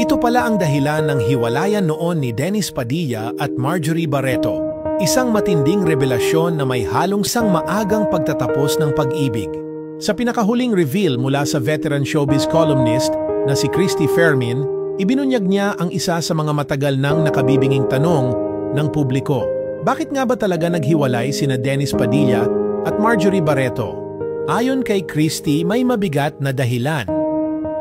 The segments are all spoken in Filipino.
Ito pala ang dahilan ng hiwalayan noon ni Dennis Padilla at Marjorie Barreto, isang matinding revelasyon na may halong sang maagang pagtatapos ng pag-ibig. Sa pinakahuling reveal mula sa veteran showbiz columnist na si Christy Fermin, ibinunyag niya ang isa sa mga matagal nang nakabibinging tanong ng publiko. Bakit nga ba talaga naghiwalay sina Dennis Padilla at Marjorie Barreto? Ayon kay Christy, may mabigat na dahilan.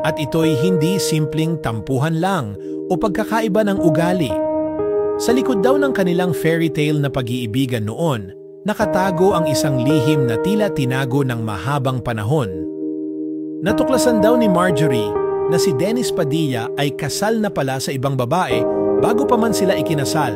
At ito'y hindi simpleng tampuhan lang o pagkakaiba ng ugali. Sa likod daw ng kanilang fairy tale na pag-iibigan noon, nakatago ang isang lihim na tila tinago ng mahabang panahon. Natuklasan daw ni Marjorie na si Dennis Padilla ay kasal na pala sa ibang babae bago pa man sila ikinasal.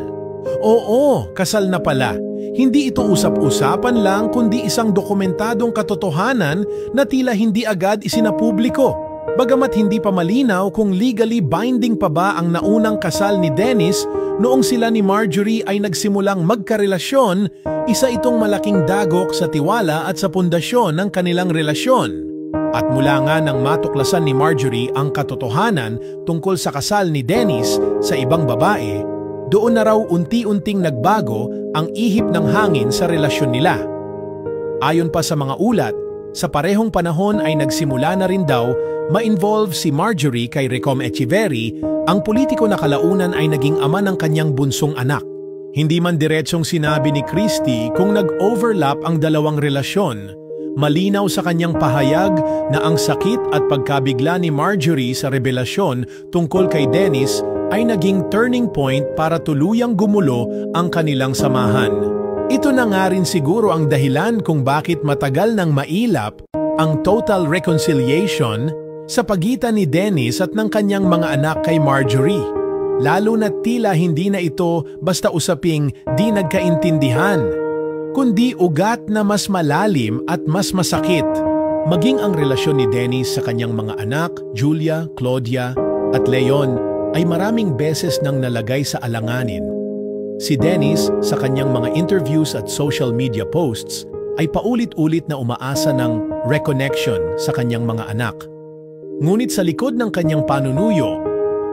Oo, kasal na pala. Hindi ito usap-usapan lang kundi isang dokumentadong katotohanan na tila hindi agad isinapubliko. Bagamat hindi pa malinaw kung legally binding pa ba ang naunang kasal ni Dennis noong sila ni Marjorie ay nagsimulang magkarelasyon, isa itong malaking dagok sa tiwala at sa pundasyon ng kanilang relasyon. At mula nga nang matuklasan ni Marjorie ang katotohanan tungkol sa kasal ni Dennis sa ibang babae, doon na raw unti-unting nagbago ang ihip ng hangin sa relasyon nila. Ayon pa sa mga ulat, sa parehong panahon ay nagsimula na rin daw ma-involve si Marjorie kay Recom Echeverry, ang politiko na kalaunan ay naging ama ng kanyang bunsong anak. Hindi man diretsong sinabi ni Christy kung nag-overlap ang dalawang relasyon. Malinaw sa kanyang pahayag na ang sakit at pagkabigla ni Marjorie sa revelasyon tungkol kay Dennis ay naging turning point para tuluyang gumulo ang kanilang samahan. Ito na nga rin siguro ang dahilan kung bakit matagal nang mailap ang total reconciliation sa pagitan ni Dennis at ng kanyang mga anak kay Marjorie. Lalo na tila hindi na ito basta usaping di nagkaintindihan, kundi ugat na mas malalim at mas masakit. Maging ang relasyon ni Dennis sa kanyang mga anak, Julia, Claudia at Leon, ay maraming beses nang nalagay sa alanganin. Si Dennis, sa kanyang mga interviews at social media posts, ay paulit-ulit na umaasa ng reconnection sa kanyang mga anak. Ngunit sa likod ng kanyang panunuyo,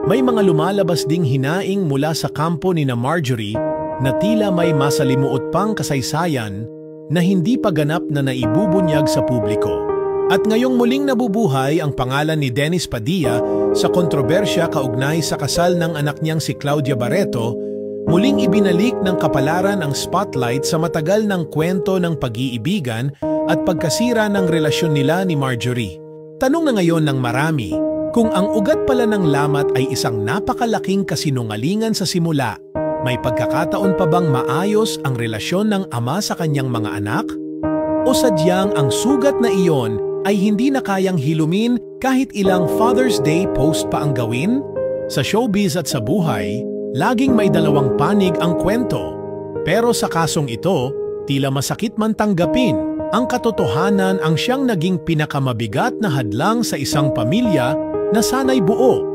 may mga lumalabas ding hinaing mula sa kampo ni na Marjorie na tila may masalimuot pang kasaysayan na hindi pa ganap na naibubunyag sa publiko. At ngayong muling nabubuhay ang pangalan ni Dennis Padilla sa kontrobersya kaugnay sa kasal ng anak niyang si Claudia Barreto, muling ibinalik ng kapalaran ang spotlight sa matagal ng kwento ng pag-iibigan at pagkasira ng relasyon nila ni Marjorie. Tanong na ngayon ng marami, kung ang ugat pala ng lamat ay isang napakalaking kasinungalingan sa simula, may pagkakataon pa bang maayos ang relasyon ng ama sa kanyang mga anak? O sadyang ang sugat na iyon ay hindi na kayang hilumin kahit ilang Father's Day post pa ang gawin? Sa showbiz at sa buhay, laging may dalawang panig ang kwento. Pero sa kasong ito, tila masakit man tanggapin, ang katotohanan ang siyang naging pinakamabigat na hadlang sa isang pamilya na sana'y buo.